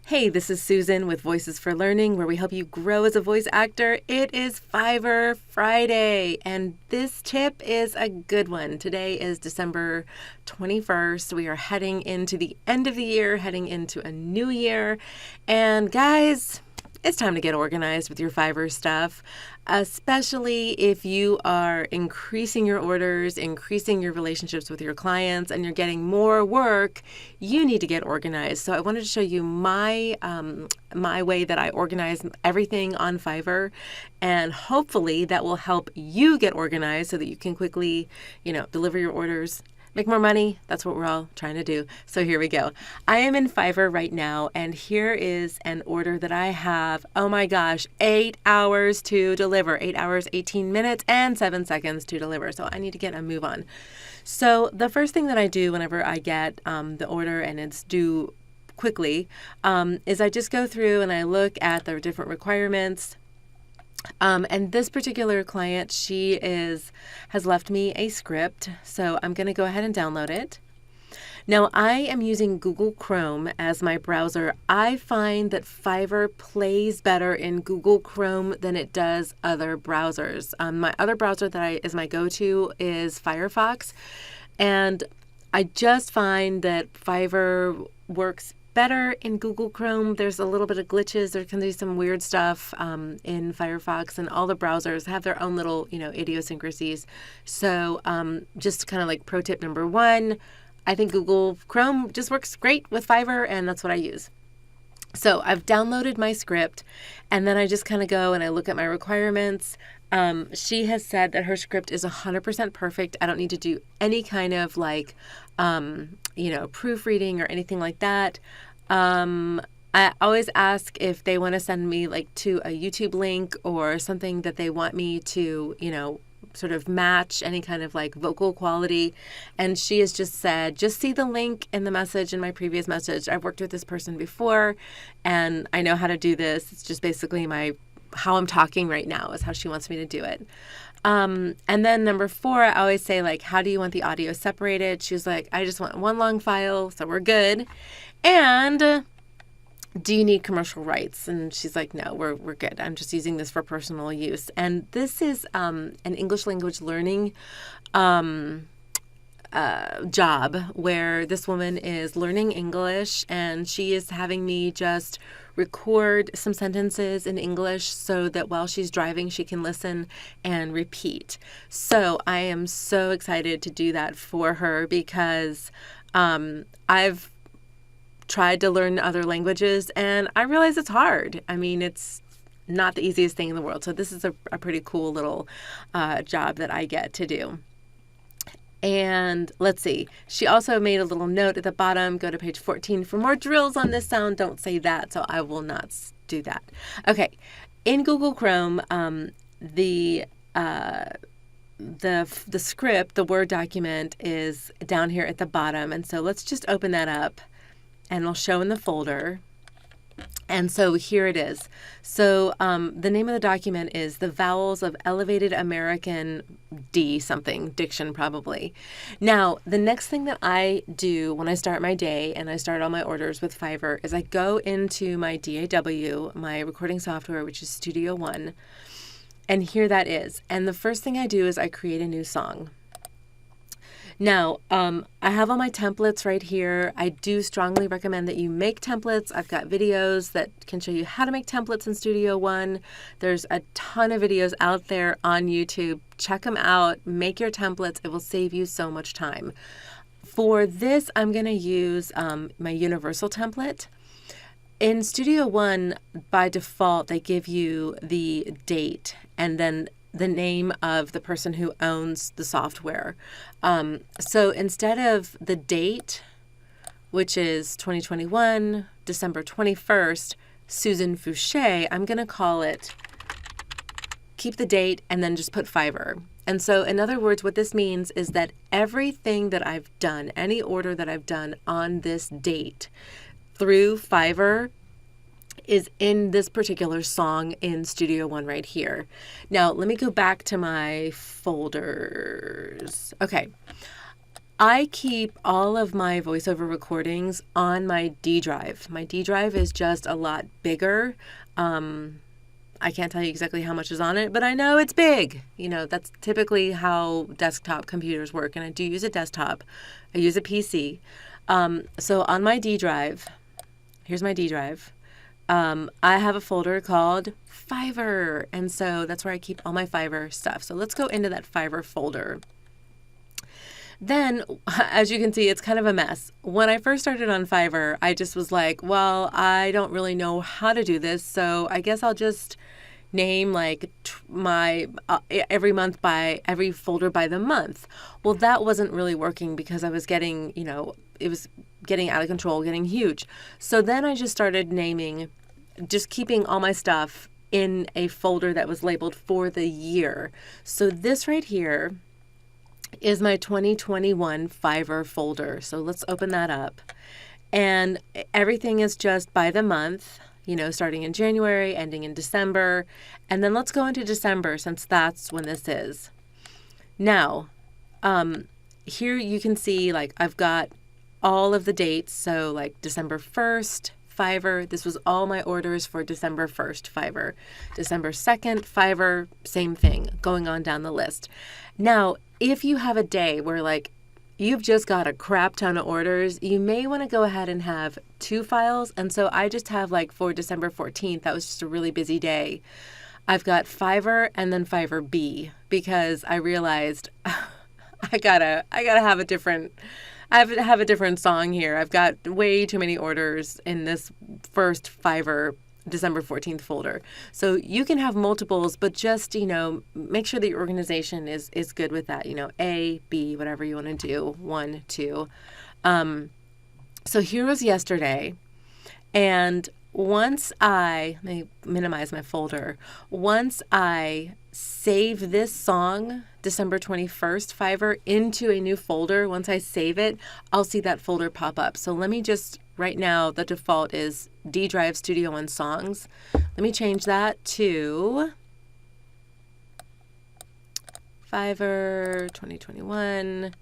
Hey, this is Susan with Voices for Learning, where we help you grow as a voice actor. It is Fiverr Friday, and this tip is a good one. Today is December 21st. We are heading into the end of the year, heading into a new year. And guys, it's time to get organized with your Fiverr stuff, especially if you are increasing your orders, increasing your relationships with your clients, and you're getting more work. You need to get organized. So I wanted to show you my way that I organize everything on Fiverr, and hopefully that will help you get organized so that you can quickly, deliver your orders. Make more money. That's what we're all trying to do. So here we go. I am in Fiverr right now, and here is an order that I have. Oh my gosh, 8 hours to deliver. 8 hours, 18 minutes, and 7 seconds to deliver. So I need to get a move on. So the first thing that I do whenever I get the order and it's due quickly is I just go through and I look at the different requirements. And this particular client, she has left me a script, so I'm going to go ahead and download it. Now, I am using Google Chrome as my browser. I find that Fiverr plays better in Google Chrome than it does other browsers. My other browser that is my go-to is Firefox, and I just find that Fiverr works better in Google Chrome. There's a little bit of glitches. There can be some weird stuff in Firefox, and all the browsers have their own little, idiosyncrasies. So just kind of like pro tip number one, I think Google Chrome just works great with Fiverr, and that's what I use. So I've downloaded my script, and then I just kind of go and I look at my requirements. She has said that her script is 100% perfect. I don't need to do any kind of proofreading or anything like that. I always ask if they want to send me to a YouTube link or something that they want me to, sort of match any kind of vocal quality. And she has just said, just see the link in the message, in my previous message. I've worked with this person before and I know how to do this. It's just basically how I'm talking right now is how she wants me to do it. And then number 4, I always say, how do you want the audio separated? She was like, I just want one long file, so we're good. And do you need commercial rights? And she's like, no, we're good. I'm just using this for personal use. And this is an English language learning job where this woman is learning English, and she is having me just record some sentences in English so that while she's driving, she can listen and repeat. So I am so excited to do that for her because I've tried to learn other languages and I realize it's hard. I mean, it's not the easiest thing in the world. So this is a pretty cool little job that I get to do. And let's see, she also made a little note at the bottom, go to page 14 for more drills on this sound. Don't say that, so I will not do that. Okay, in Google Chrome, the script, the Word document is down here at the bottom. And so let's just open that up and it'll show in the folder. And so here it is. So the name of the document is The Vowels of Elevated American D something, diction probably. Now, the next thing that I do when I start my day and I start all my orders with Fiverr is I go into my DAW, my recording software, which is Studio One, and here that is. And the first thing I do is I create a new song. Now, I have all my templates right here. I do strongly recommend that you make templates. I've got videos that can show you how to make templates in Studio One. There's a ton of videos out there on YouTube. Check them out. Make your templates. It will save you so much time. For this, I'm going to use my universal template. In Studio One, by default, they give you the date and then the name of the person who owns the software. So instead of the date, which is 2021, December 21st, Susan Fouché, I'm going to call it, keep the date, and then just put Fiverr. And so in other words, what this means is that everything that I've done, any order that I've done on this date through Fiverr is in this particular song in Studio One right here. Now, let me go back to my folders. Okay. I keep all of my voiceover recordings on my D drive. My D drive is just a lot bigger. I can't tell you exactly how much is on it, but I know it's big. That's typically how desktop computers work. And I do use a desktop. I use a PC. So on my D drive, here's my D drive. I have a folder called Fiverr. And so that's where I keep all my Fiverr stuff. So let's go into that Fiverr folder. Then, as you can see, it's kind of a mess. When I first started on Fiverr, I just was like, well, I don't really know how to do this, so I guess I'll just name like my every month by every folder by the month. Well, that wasn't really working because I was getting, it was getting out of control, getting huge. So then I just started just keeping all my stuff in a folder that was labeled for the year. So this right here is my 2021 Fiverr folder. So let's open that up. And everything is just by the month, starting in January, ending in December. And then let's go into December since that's when this is. Now, here you can see like I've got all of the dates. So like December 1st, Fiverr. This was all my orders for December 1st, Fiverr. December 2nd, Fiverr, same thing, going on down the list. Now, if you have a day where like you've just got a crap ton of orders, you may want to go ahead and have two files. And so I just have like for December 14th, that was just a really busy day. I've got Fiverr and then Fiverr B because I realized I gotta have a different song here. I've got way too many orders in this first Fiverr December 14th folder. So you can have multiples, but just, make sure that your organization is good with that, A, B, whatever you want to do, 1, 2. So here was yesterday. And let me minimize my folder. Once I save this song, December 21st, Fiverr, into a new folder, once I save it, I'll see that folder pop up. So let me just, right now, the default is D Drive Studio One Songs. Let me change that to Fiverr 2021,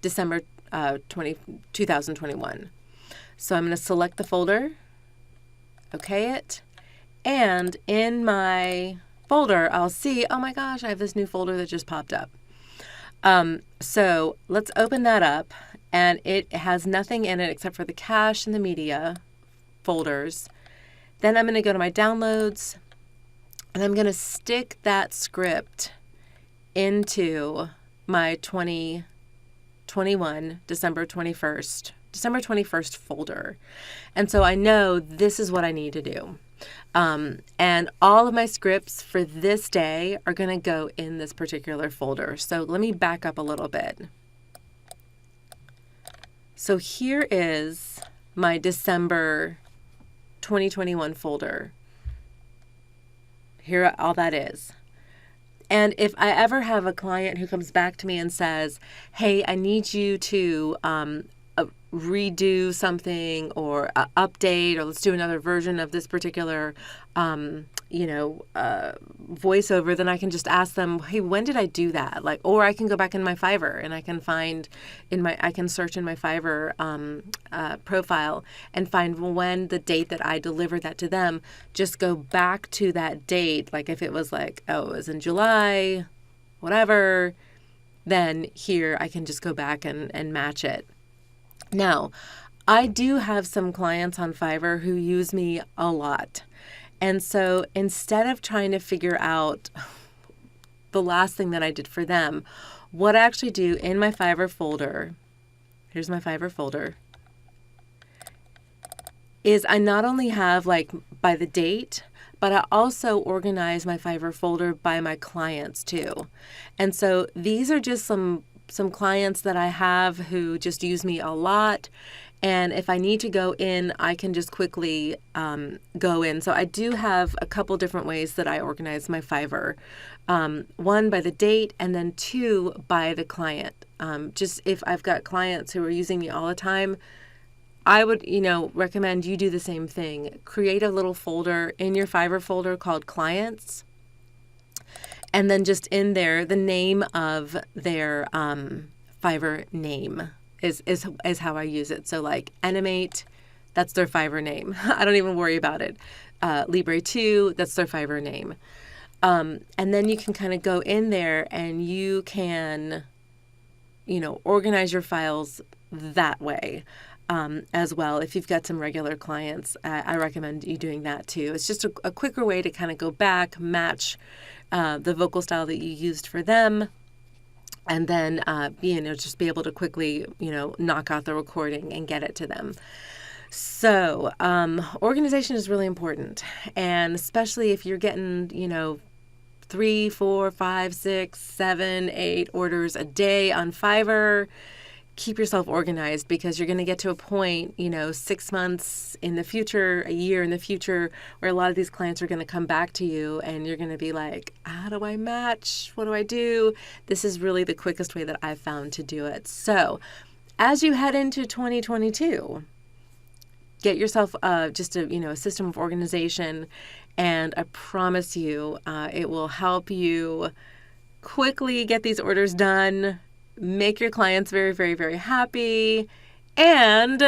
December 2021. So I'm going to select the folder, okay it, and in my folder, I'll see, oh my gosh, I have this new folder that just popped up. So let's open that up, and it has nothing in it except for the cache and the media folders. Then I'm going to go to my downloads, and I'm going to stick that script into my 2021 December 21st folder. And so I know this is what I need to do. And all of my scripts for this day are going to go in this particular folder. So let me back up a little bit. So here is my December 2021 folder. Here all that is. And if I ever have a client who comes back to me and says, hey, I need you to redo something or update, or let's do another version of this particular, voiceover, then I can just ask them, hey, when did I do that? Or I can go back in my Fiverr and I can I can search in my Fiverr profile and find when the date that I delivered that to them, just go back to that date. Like if it was it was in July, whatever, then here I can just go back and match it. Now, I do have some clients on Fiverr who use me a lot. And so instead of trying to figure out the last thing that I did for them, what I actually do in my Fiverr folder, here's my Fiverr folder, is I not only have by the date, but I also organize my Fiverr folder by my clients too. And so these are just some clients that I have who just use me a lot. And if I need to go in, I can just quickly go in. So I do have a couple different ways that I organize my Fiverr. One, by the date, and then two, by the client. Just if I've got clients who are using me all the time, I would, recommend you do the same thing. Create a little folder in your Fiverr folder called Clients. And then just in there, the name of their Fiverr name is how I use it. So like Animate, that's their Fiverr name. I don't even worry about it. Libre 2, that's their Fiverr name. And then you can kind of go in there and you can, organize your files that way as well. If you've got some regular clients, I recommend you doing that too. It's just a quicker way to kind of go back, match the vocal style that you used for them, and then, just be able to quickly, knock out the recording and get it to them. So organization is really important. And especially if you're getting, 3, 4, 5, 6, 7, 8 orders a day on Fiverr, keep yourself organized, because you're going to get to a point, 6 months in the future, a year in the future, where a lot of these clients are going to come back to you and you're going to be like, how do I match? What do I do? This is really the quickest way that I've found to do it. So as you head into 2022, get yourself just a system of organization, and I promise you it will help you quickly get these orders done, make your clients very, very, very happy, and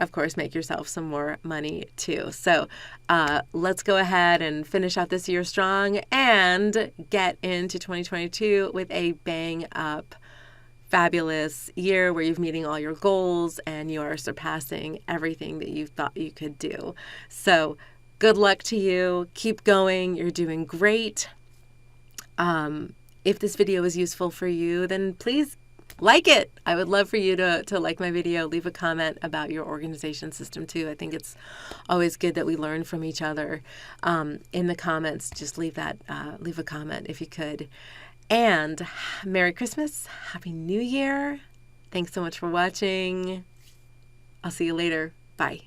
of course, make yourself some more money too. So let's go ahead and finish out this year strong and get into 2022 with a bang up, fabulous year where you're meeting all your goals and you are surpassing everything that you thought you could do. So good luck to you. Keep going. You're doing great. If this video was useful for you, then please like it. I would love for you to like my video, leave a comment about your organization system too. I think it's always good that we learn from each other. In the comments, just leave a comment if you could. And Merry Christmas, Happy New Year. Thanks so much for watching. I'll see you later. Bye.